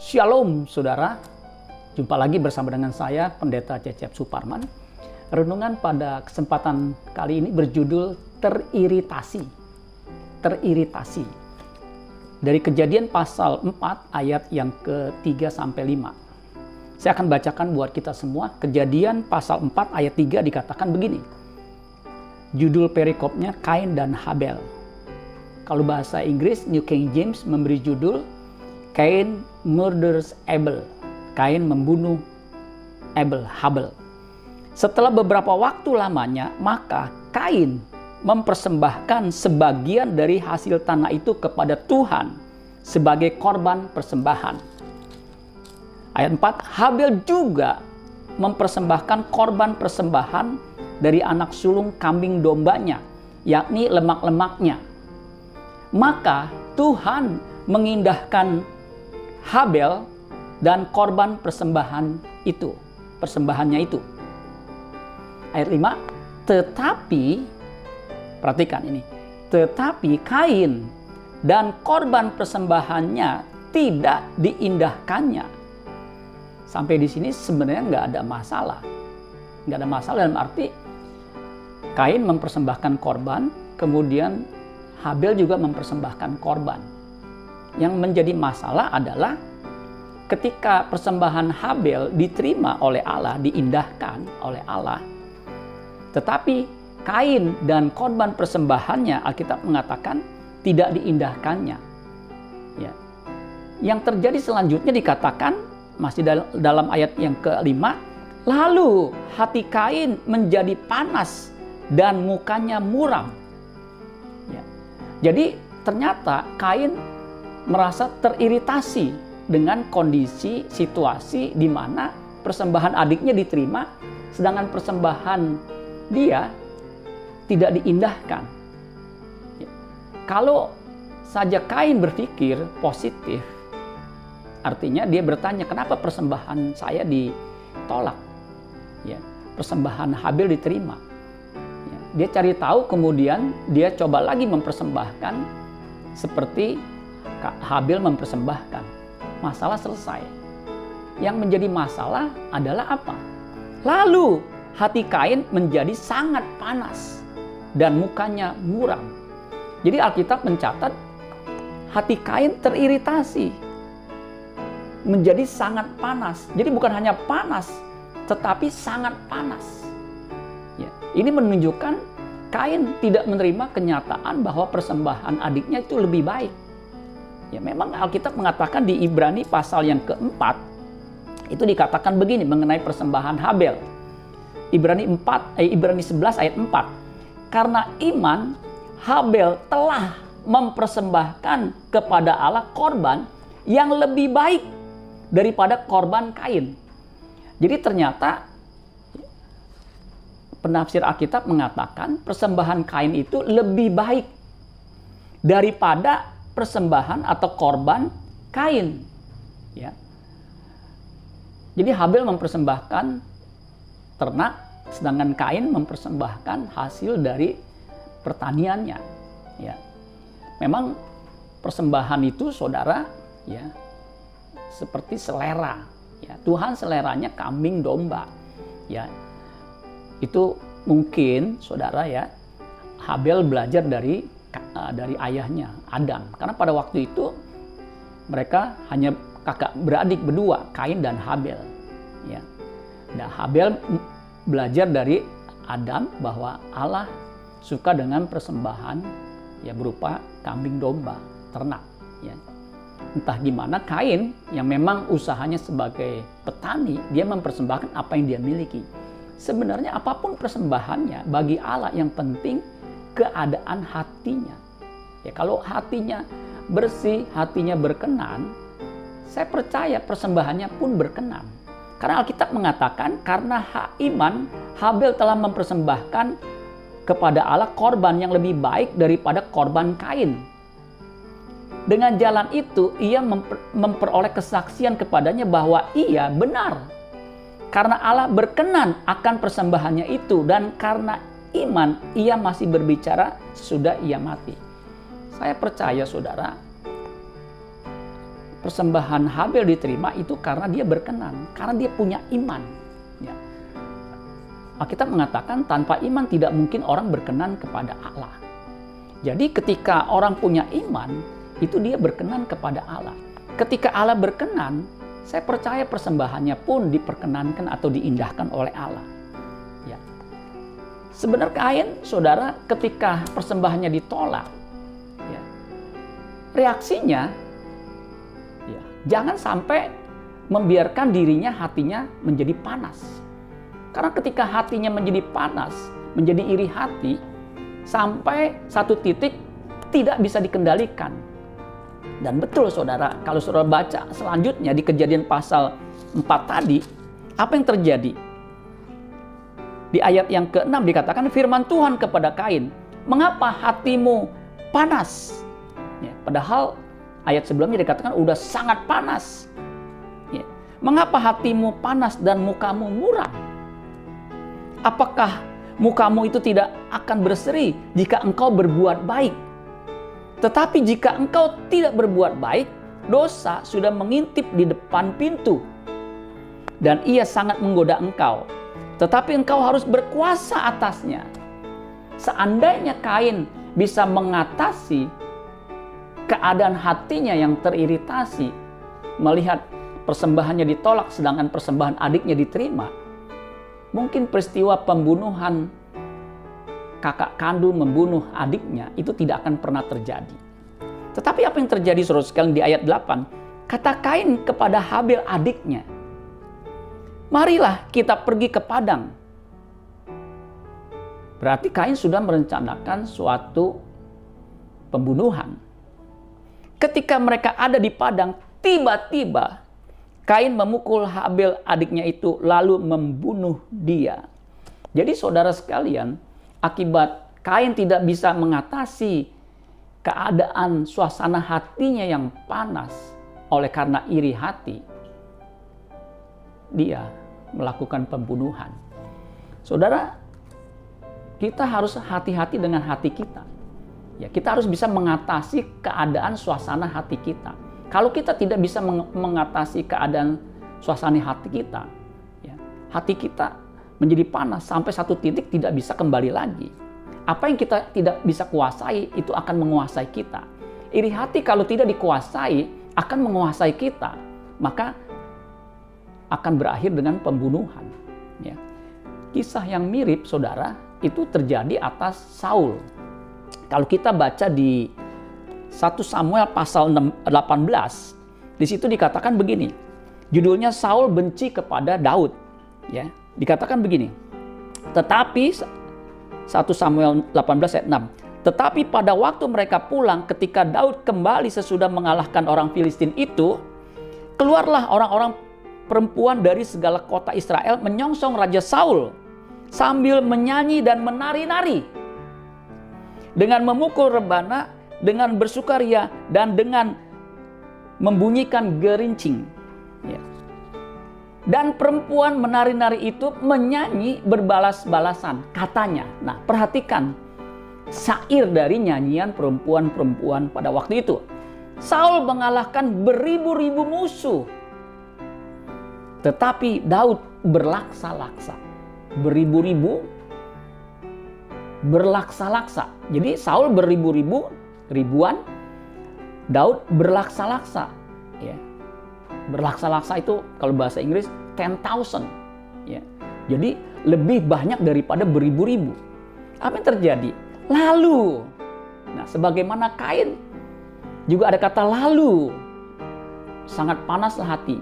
Shalom saudara, jumpa lagi bersama dengan saya Pendeta Cecep Suparman. Renungan pada kesempatan kali ini berjudul Teriritasi. Teriritasi. Dari Kejadian pasal 4 ayat yang ke-3-5. Saya akan bacakan buat kita semua. Kejadian pasal 4 ayat 3 dikatakan begini. Judul perikopnya Kain dan Habel. Kalau bahasa Inggris New King James memberi judul Cain murders Abel. Kain membunuh Habel. Setelah beberapa waktu lamanya, maka Kain mempersembahkan sebagian dari hasil tanah itu kepada Tuhan sebagai korban persembahan. Ayat 4, Habel juga mempersembahkan korban persembahan dari anak sulung kambing dombanya, yakni lemak-lemaknya. Maka Tuhan mengindahkan Habel dan korban persembahannya itu. Ayat 5, tetapi, perhatikan ini, tetapi Kain dan korban persembahannya tidak diindahkannya. Sampai di sini sebenarnya nggak ada masalah. Nggak ada masalah dalam arti Kain mempersembahkan korban, kemudian Habel juga mempersembahkan korban. Yang menjadi masalah adalah ketika persembahan Habel diterima oleh Allah, diindahkan oleh Allah, tetapi Kain dan korban persembahannya Alkitab mengatakan tidak diindahkannya. Ya. Yang terjadi selanjutnya dikatakan masih dalam ayat yang ke-5, lalu hati Kain menjadi panas dan mukanya muram. Ya. Jadi ternyata Kain merasa teriritasi dengan kondisi situasi di mana persembahan adiknya diterima, sedangkan persembahan dia tidak diindahkan. Ya. Kalau saja Kain berpikir positif, artinya dia bertanya, kenapa persembahan saya ditolak? Ya. Persembahan Habel diterima. Ya. Dia cari tahu, kemudian dia coba lagi mempersembahkan seperti Habel mempersembahkan. Masalah selesai. Yang menjadi masalah adalah apa? Lalu hati Kain menjadi sangat panas dan mukanya muram. Jadi Alkitab mencatat hati Kain teriritasi, menjadi sangat panas. Jadi bukan hanya panas, tetapi sangat panas. Ya, ini menunjukkan Kain tidak menerima kenyataan bahwa persembahan adiknya itu lebih baik. Ya, memang Alkitab mengatakan di Ibrani pasal yang keempat itu dikatakan begini mengenai persembahan Habel. Ibrani 11 ayat 4. Karena iman Habel telah mempersembahkan kepada Allah korban yang lebih baik daripada korban Kain. Jadi ternyata penafsir Alkitab mengatakan persembahan Kain itu lebih baik daripada persembahan atau korban Kain. Ya. Jadi Habel mempersembahkan ternak, sedangkan Kain mempersembahkan hasil dari pertaniannya. Ya. Memang persembahan itu, saudara, ya, seperti selera. Ya. Tuhan seleranya kambing domba. Ya. Itu mungkin, saudara, ya, Habel belajar dari ayahnya Adam, karena pada waktu itu mereka hanya kakak beradik berdua, Kain dan Habel. Ya. Nah, Habel belajar dari Adam bahwa Allah suka dengan persembahan ya berupa kambing domba, ternak. Ya. Entah gimana Kain yang memang usahanya sebagai petani, dia mempersembahkan apa yang dia miliki. Sebenarnya apapun persembahannya bagi Allah, yang penting keadaan hatinya. Ya, kalau hatinya bersih, hatinya berkenan, saya percaya persembahannya pun berkenan. Karena Alkitab mengatakan karena iman Habel telah mempersembahkan kepada Allah korban yang lebih baik daripada korban Kain. Dengan jalan itu ia memperoleh kesaksian kepadanya bahwa ia benar. Karena Allah berkenan akan persembahannya itu, dan karena iman ia masih berbicara sesudah ia mati. Saya percaya, saudara, persembahan Habel diterima itu karena dia berkenan, karena dia punya iman. Ya. Alkitab mengatakan tanpa iman tidak mungkin orang berkenan kepada Allah. Jadi ketika orang punya iman, itu dia berkenan kepada Allah. Ketika Allah berkenan, saya percaya persembahannya pun diperkenankan atau diindahkan oleh Allah. Ya. Sebenarnya Kain, saudara, ketika persembahannya ditolak, ya, reaksinya, ya, jangan sampai membiarkan dirinya, hatinya menjadi panas. Karena ketika hatinya menjadi panas, menjadi iri hati, sampai satu titik tidak bisa dikendalikan. Dan betul saudara, kalau saudara baca selanjutnya di Kejadian pasal 4 tadi, apa yang terjadi? Di ayat yang ke-6 dikatakan firman Tuhan kepada Kain, "Mengapa hatimu panas?" Ya, padahal ayat sebelumnya dikatakan udah sangat panas. Ya, "Mengapa hatimu panas dan mukamu muram? Apakah mukamu itu tidak akan berseri jika engkau berbuat baik? Tetapi jika engkau tidak berbuat baik, dosa sudah mengintip di depan pintu. Dan ia sangat menggoda engkau. Tetapi engkau harus berkuasa atasnya." Seandainya Kain bisa mengatasi keadaan hatinya yang teriritasi, melihat persembahannya ditolak sedangkan persembahan adiknya diterima, mungkin peristiwa pembunuhan kakak kandung membunuh adiknya itu tidak akan pernah terjadi. Tetapi apa yang terjadi saudara sekalian di ayat 8? Kata Kain kepada Habel adiknya, "Marilah kita pergi ke padang." Berarti Kain sudah merencanakan suatu pembunuhan. Ketika mereka ada di padang, tiba-tiba Kain memukul Habel adiknya itu lalu membunuh dia. Jadi saudara sekalian, akibat Kain tidak bisa mengatasi keadaan suasana hatinya yang panas oleh karena iri hati, dia melakukan pembunuhan. Saudara, kita harus hati-hati dengan hati kita. Ya, kita harus bisa mengatasi keadaan suasana hati kita. Kalau kita tidak bisa mengatasi keadaan suasana hati kita, ya, hati kita menjadi panas sampai satu titik tidak bisa kembali lagi. Apa yang kita tidak bisa kuasai itu akan menguasai kita. Iri hati kalau tidak dikuasai akan menguasai kita, maka akan berakhir dengan pembunuhan. Ya. Kisah yang mirip saudara itu terjadi atas Saul. Kalau kita baca di 1 Samuel pasal 18, di situ dikatakan begini. Judulnya Saul benci kepada Daud. Ya, dikatakan begini. Tetapi 1 Samuel 18 ayat 6. Tetapi pada waktu mereka pulang ketika Daud kembali sesudah mengalahkan orang Filistin itu, keluarlah orang-orang perempuan dari segala kota Israel menyongsong Raja Saul sambil menyanyi dan menari-nari, dengan memukul rebana, dengan bersukaria, dan dengan membunyikan gerincing. Ya. Dan perempuan menari-nari itu menyanyi berbalas-balasan katanya. Nah, perhatikan syair dari nyanyian perempuan-perempuan pada waktu itu. Saul mengalahkan beribu-ribu musuh, tetapi Daud berlaksa-laksa. Beribu-ribu berlaksa-laksa. Jadi Saul beribu-ribu, ribuan, Daud berlaksa-laksa. Ya. Berlaksa-laksa itu kalau bahasa Inggris 10,000. Ya. Jadi lebih banyak daripada beribu-ribu. Apa yang terjadi? Lalu, nah sebagaimana Kain juga ada kata lalu, sangat panaslah hati.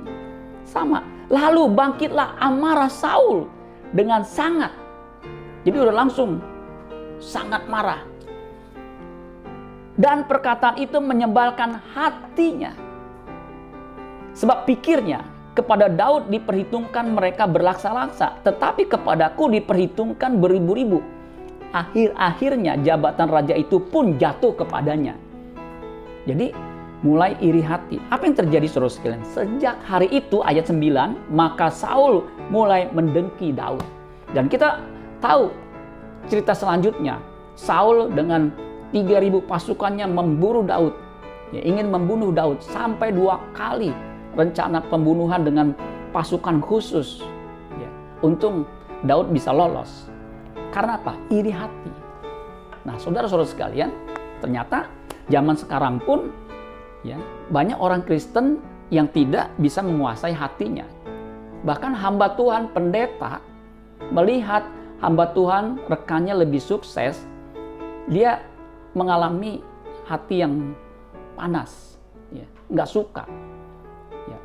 Sama, lalu bangkitlah amarah Saul dengan sangat. Jadi udah langsung sangat marah. Dan perkataan itu menyebalkan hatinya. Sebab pikirnya, kepada Daud diperhitungkan mereka berlaksa-laksa, tetapi kepadaku diperhitungkan beribu-ribu. Akhir-akhirnya jabatan raja itu pun jatuh kepadanya. Jadi mulai iri hati. Apa yang terjadi saudara sekalian? Sejak hari itu ayat 9, maka Saul mulai mendengki Daud. Dan kita tahu cerita selanjutnya. Saul dengan 3.000 pasukannya memburu Daud. ya, ingin membunuh Daud sampai 2 kali rencana pembunuhan dengan pasukan khusus. Ya, untung Daud bisa lolos. Karena apa? Iri hati. Nah, saudara-saudara sekalian, ternyata zaman sekarang pun ya, banyak orang Kristen yang tidak bisa menguasai hatinya. Bahkan hamba Tuhan, pendeta, melihat hamba Tuhan rekannya lebih sukses, dia mengalami hati yang panas, ya, nggak suka. Ya.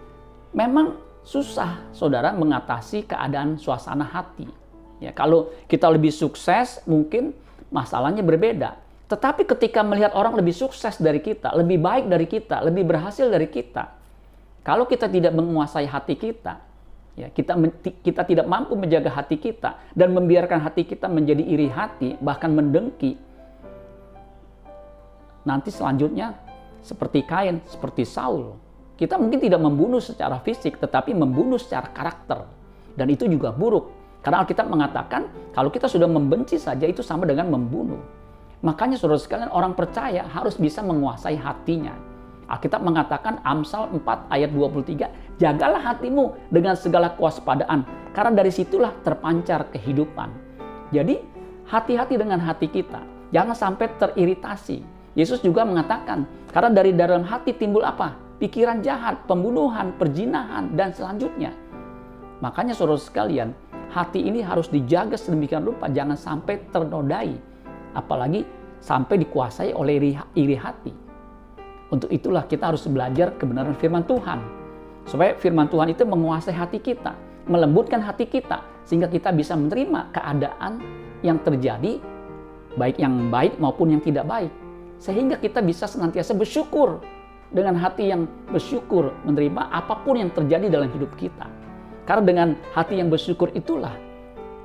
Memang susah, saudara, mengatasi keadaan suasana hati. Ya, kalau kita lebih sukses, mungkin masalahnya berbeda. Tetapi ketika melihat orang lebih sukses dari kita, lebih baik dari kita, lebih berhasil dari kita, kalau kita tidak menguasai hati kita, ya, kita tidak mampu menjaga hati kita dan membiarkan hati kita menjadi iri hati, bahkan mendengki, nanti selanjutnya seperti Kain, seperti Saul, kita mungkin tidak membunuh secara fisik, tetapi membunuh secara karakter. Dan itu juga buruk. Karena Alkitab mengatakan, kalau kita sudah membenci saja, itu sama dengan membunuh. Makanya saudara sekalian, orang percaya harus bisa menguasai hatinya. Alkitab mengatakan, Amsal 4 ayat 23, jagalah hatimu dengan segala kewaspadaan, karena dari situlah terpancar kehidupan. Jadi, hati-hati dengan hati kita. Jangan sampai teriritasi. Yesus juga mengatakan, karena dari dalam hati timbul apa? Pikiran jahat, pembunuhan, perzinahan, dan selanjutnya. Makanya saudara sekalian, hati ini harus dijaga sedemikian rupa, jangan sampai ternodai. Apalagi sampai dikuasai oleh iri hati. Untuk itulah kita harus belajar kebenaran firman Tuhan. Supaya firman Tuhan itu menguasai hati kita, melembutkan hati kita, sehingga kita bisa menerima keadaan yang terjadi, baik yang baik maupun yang tidak baik. Sehingga kita bisa senantiasa bersyukur, dengan hati yang bersyukur menerima apapun yang terjadi dalam hidup kita. Karena dengan hati yang bersyukur itulah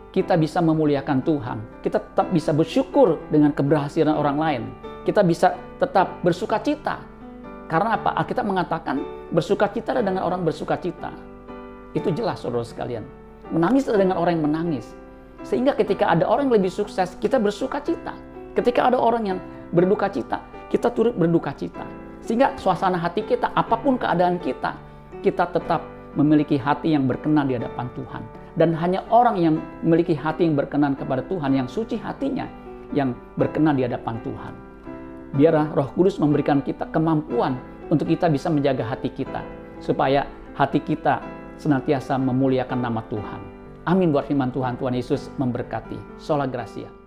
kita bisa memuliakan Tuhan. Kita tetap bisa bersyukur dengan keberhasilan orang lain. Kita bisa tetap bersukacita. Karena apa? Alkitab mengatakan bersukacita dengan orang bersukacita. Itu jelas saudara sekalian. Menangis dengan orang yang menangis. Sehingga ketika ada orang yang lebih sukses, kita bersukacita. Ketika ada orang yang berduka cita, kita turut berduka cita. Sehingga suasana hati kita, apapun keadaan kita tetap memiliki hati yang berkenan di hadapan Tuhan. Dan hanya orang yang memiliki hati yang berkenan kepada Tuhan, yang suci hatinya, yang berkenan di hadapan Tuhan. Biarlah Roh Kudus memberikan kita kemampuan untuk kita bisa menjaga hati kita, supaya hati kita senantiasa memuliakan nama Tuhan. Amin buat firman Tuhan. Tuhan Yesus memberkati. Sola Gracia.